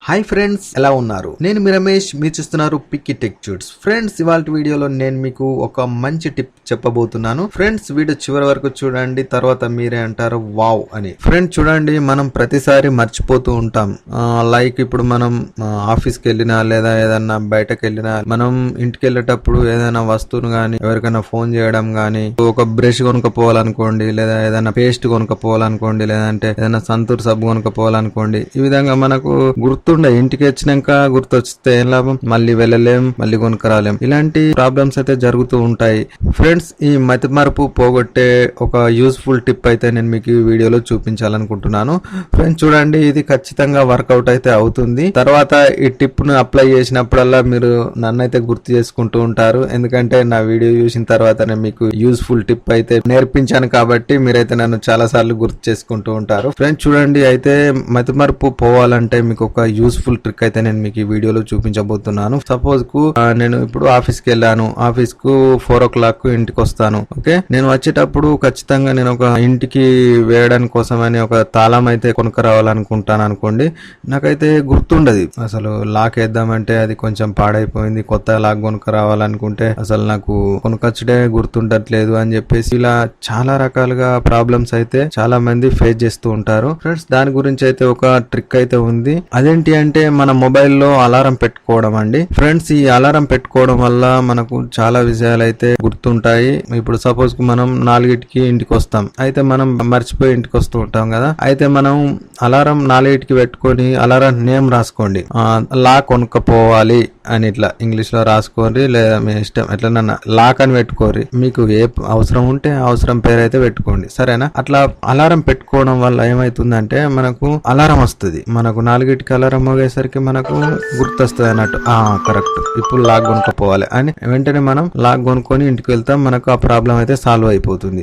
Hi friends, ఎలా ఉన్నారు? నేను మీ రమేష్, మీరు చూస్తున్నారు పిక్కి టెక్ ట్యూట్స్. ఫ్రెండ్స్, ఇవాళ వీడియోలో నేను మీకు ఒక మంచి టిప్ చెప్పబోతున్నాను. ఫ్రెండ్స్, వీడియో చివరి వరకు చూడండి, తర్వాత మీరే అంటారు వావ్ అని. ఫ్రెండ్స్ చూడండి, మనం ప్రతిసారి మర్చిపోతూ ఉంటాం. లైక్ ఇప్పుడు మనం ఆఫీస్కి వెళ్ళినా లేదా ఏదన్నా బయటకు వెళ్ళినా, మనం ఇంటికి వెళ్ళేటప్పుడు ఏదైనా వస్తువును గానీ ఎవరికైనా ఫోన్ చేయడం గానీ, ఒక బ్రష్ కొనుక్కపోవాలనుకోండి, లేదా ఏదైనా పేస్ట్ కొనుక్కపోవాలనుకోండి, లేదంటే ఏదైనా సంతూర్ సబ్బు కొనుక్కపోవాలనుకోండి, ఈ విధంగా మనకు ఇంటికి వచ్చినాక గుర్తొస్తే ఏం లాభం, మళ్ళీ వెళ్ళలేం, మళ్ళీ కొనుక్కరాలేం. ఇలాంటి ప్రాబ్లమ్స్ అయితే జరుగుతూ ఉంటాయి. ఫ్రెండ్స్, ఈ మతిమరుపు పోగొట్టే ఒక యూస్ఫుల్ టిప్ అయితే నేను మీకు ఈ వీడియోలో చూపించాలనుకుంటున్నాను. ఫ్రెండ్స్ చూడండి, ఇది ఖచ్చితంగా వర్కౌట్ అయితే అవుతుంది. తర్వాత ఈ టిప్ ను అప్లై చేసినప్పుడల్లా మీరు నన్నైతే గుర్తు చేసుకుంటూ ఉంటారు. ఎందుకంటే నా వీడియో చూసిన తర్వాత నేను మీకు యూస్ఫుల్ టిప్ అయితే నేర్పించాను కాబట్టి మీరైతే నన్ను చాలా సార్లు గుర్తు చేసుకుంటూ ఉంటారు. ఫ్రెండ్స్ చూడండి, అయితే మతిమరుపు పోవాలంటే మీకు ఒక యూస్ఫుల్ ట్రిక్ అయితే నేను మీకు ఈ వీడియోలో చూపించబోతున్నాను. సపోజ్ కు నేను ఇప్పుడు ఆఫీస్ కి వెళ్ళాను, ఆఫీస్ కు 4 o'clock ఇంటికి వస్తాను. ఓకే, నేను వచ్చేటప్పుడు ఖచ్చితంగా నేను ఒక ఇంటికి వేయడానికి కోసమని ఒక తాళం అయితే కొనుక్కరావాలనుకుంటాను అనుకోండి. నాకైతే గుర్తుండదు, అసలు లాక్ వేద్దామంటే అది కొంచెం పాడైపోయింది, కొత్త లాక్ కొనుక్కరావాలనుకుంటే అసలు నాకు కొనుకొచ్చడే గుర్తుండట్లేదు అని చెప్పేసి ఇలా చాలా రకాలుగా ప్రాబ్లమ్స్ అయితే చాలా మంది ఫేస్ చేస్తూ ఉంటారు. ఫ్రెండ్స్, దాని గురించి అయితే ఒక ట్రిక్ అయితే ఉంది. అదేంటి అంటే మన మొబైల్లో అలారం పెట్టుకోవడం అండి. ఫ్రెండ్స్, ఈ అలారం పెట్టుకోవడం వల్ల మనకు చాలా విషయాలు అయితే గుర్తుంటాయి. ఇప్పుడు సపోజ్ కు మనం 4కి ఇంటికి వస్తాం, అయితే మనం మర్చిపోయి ఇంటికి వస్తూ ఉంటాం కదా. అయితే మనం అలారం 4కి పెట్టుకొని అలారం నేమ్ రాసుకోండి, లా కొనుక్కపోవాలి అని ఇట్లా ఇంగ్లీష్ లో రాసుకోండి, లేదా మీ ఇష్టం ఎట్లన్నా లాక్ అని పెట్టుకోరి. మీకు ఏ అవసరం ఉంటే అవసరం పేరు అయితే పెట్టుకోండి, సరేనా? అట్లా అలారం పెట్టుకోవడం వల్ల ఏమైతుందంటే మనకు అలారం వస్తుంది. మనకు 4కి అలారం మోగేసరికి మనకు గుర్తొస్తుంది అన్నట్టు, కరెక్ట్, ఇప్పుడు లాక్ కొనుక్కపోవాలి అని వెంటనే మనం లాక్ కొనుక్కొని ఇంటికి వెళ్తాం. మనకు ఆ ప్రాబ్లం అయితే సాల్వ్ అయిపోతుంది.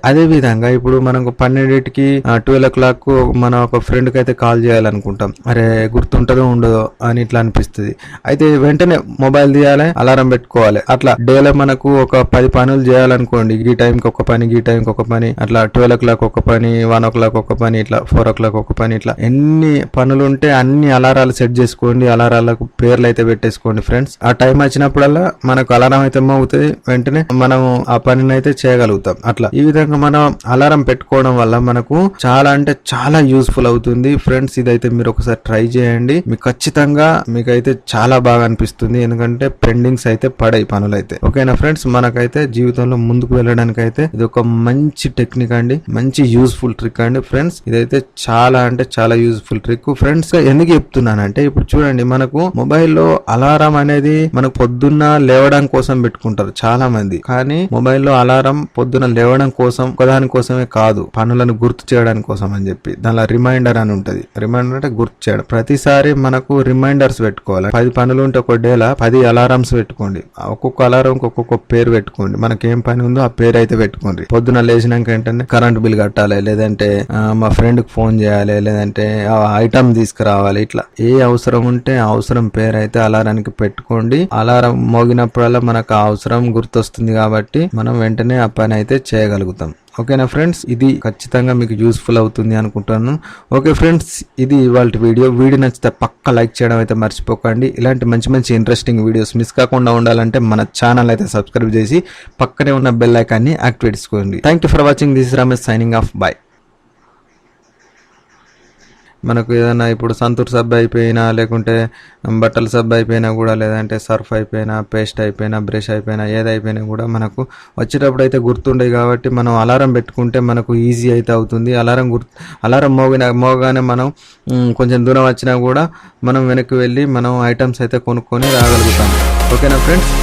అదే విధంగా ఇప్పుడు మనకు 12కి 12 o'clock మన ఒక ఫ్రెండ్ కి అయితే కాల్ చేయాలనుకుంటాం. అరే గుర్తుంటదో ఉండదో అని ఇట్లా అనిపిస్తుంది. అయితే వెంటనే మొబైల్ తీయాలి, అలారం పెట్టుకోవాలి. అట్లా డేలో మనకు ఒక 10 పనులు చేయాలనుకోండి, ఈ టైంకి ఒక పని, ఈ టైంకి ఒక పని, అట్లా 12 o'clock ఒక పని, 1 o'clock ఒక పని, ఇట్లా 4 o'clock ఒక పని, ఇట్లా ఎన్ని పనులు ఉంటే అన్ని అలారాలు సెట్ చేసుకోండి, అలారాలకు పేర్లు అయితే పెట్టేసుకోండి. ఫ్రెండ్స్, ఆ టైం వచ్చినప్పుడల్లా మనకు అలారం అయితే మోగుతుంది, వెంటనే మనం ఆ పనిని అయితే చేయగలుగుతాం. అట్లా ఈ విధంగా మనం అలారం పెట్టుకోవడం వల్ల మనకు చాలా అంటే చాలా యూస్ఫుల్ అవుతుంది. ఫ్రెండ్స్, ఇదైతే మీరు ఒకసారి ట్రై చేయండి, మీకు ఖచ్చితంగా మీకైతే చాలా బాగా అనిపిస్తుంది. ఎందుకంటే పెండింగ్స్ అయితే పడాయి పనులైతే. ఓకేనా ఫ్రెండ్స్, మనకైతే జీవితంలో ముందుకు వెళ్ళడానికి అయితే ఇది ఒక మంచి టెక్నిక్ అండి, మంచి యూస్ఫుల్ ట్రిక్ అండి. ఫ్రెండ్స్, ఇదైతే చాలా అంటే చాలా యూస్ఫుల్ ట్రిక్. ఫ్రెండ్స్, ఎందుకు చెప్తున్నానంటే ఇప్పుడు చూడండి, మనకు మొబైల్లో అలారం అనేది మనకు పొద్దున్న లేవడం కోసం పెట్టుకుంటారు చాలా మంది. కానీ మొబైల్లో అలారం పొద్దున లేవడం కోసం ఒకదాని కోసమే కాదు, పనులను గుర్తు చేయడానికి కోసం అని చెప్పి దానిలో రిమైండర్ అని ఉంటది. రిమైండర్ అంటే గుర్తు చేయడం. ప్రతిసారి మనకు రిమైండర్స్ పెట్టుకోవాలి. 10 పనులు ఉంటే ఒక డేలా 10 అలారమ్స్ పెట్టుకోండి. ఒక్కొక్క అలారం ఒక్కొక్క పేరు పెట్టుకోండి. మనకేం పని ఉందో ఆ పేరు అయితే పెట్టుకోండి. పొద్దున లేచినాక ఏంటంటే కరెంట్ బిల్ కట్టాలి, లేదంటే మా ఫ్రెండ్ కి ఫోన్ చేయాలి, లేదంటే ఐటమ్ తీసుకురావాలి. ఇట్లా ఏ అవసరం ఉంటే ఆ అవసరం పేరు అయితే అలారానికి పెట్టుకోండి. అలారం మోగినప్పుడల్లా మనకు ఆ అవసరం గుర్తొస్తుంది కాబట్టి మనం వెంటనే ఆ పని అయితే చేయగలుగుతాం. ఓకేనా ఫ్రెండ్స్, ఇది ఖచ్చితంగా మీకు యూస్ఫుల్ అవుతుంది అనుకుంటున్నాను. ఓకే ఫ్రెండ్స్, ఇది ఇవాళ వీడియో నచ్చితే పక్క లైక్ చేయడం అయితే మర్చిపోకండి. ఇలాంటి మంచి మంచి ఇంట్రెస్టింగ్ వీడియోస్ మిస్ కాకుండా ఉండాలంటే మన ఛానల్ అయితే సబ్స్క్రైబ్ చేసి పక్కనే ఉన్న బెల్ ఐకాన్ని యాక్టివేట్ చేసుకోండి. Thank you for watching. This is Ramesh signing off. By. మనకు ఏదైనా ఇప్పుడు సంతూర్ సబ్బు అయిపోయినా, లేకుంటే బట్టల సబ్బు అయిపోయినా కూడా, లేదంటే సర్ఫ్ అయిపోయినా, పేస్ట్ అయిపోయినా, బ్రష్ అయిపోయినా, ఏదైపోయినా కూడా మనకు వచ్చేటప్పుడు అయితే గుర్తుండేది. కాబట్టి మనం అలారం పెట్టుకుంటే మనకు ఈజీ అయితే అవుతుంది. అలారం మోగానే మనం కొంచెం దూరం వచ్చినా కూడా మనం వెనక్కి వెళ్ళి మనం ఐటమ్స్ అయితే కొనుక్కొని రాగలుగుతాం. ఓకేనా ఫ్రెండ్స్?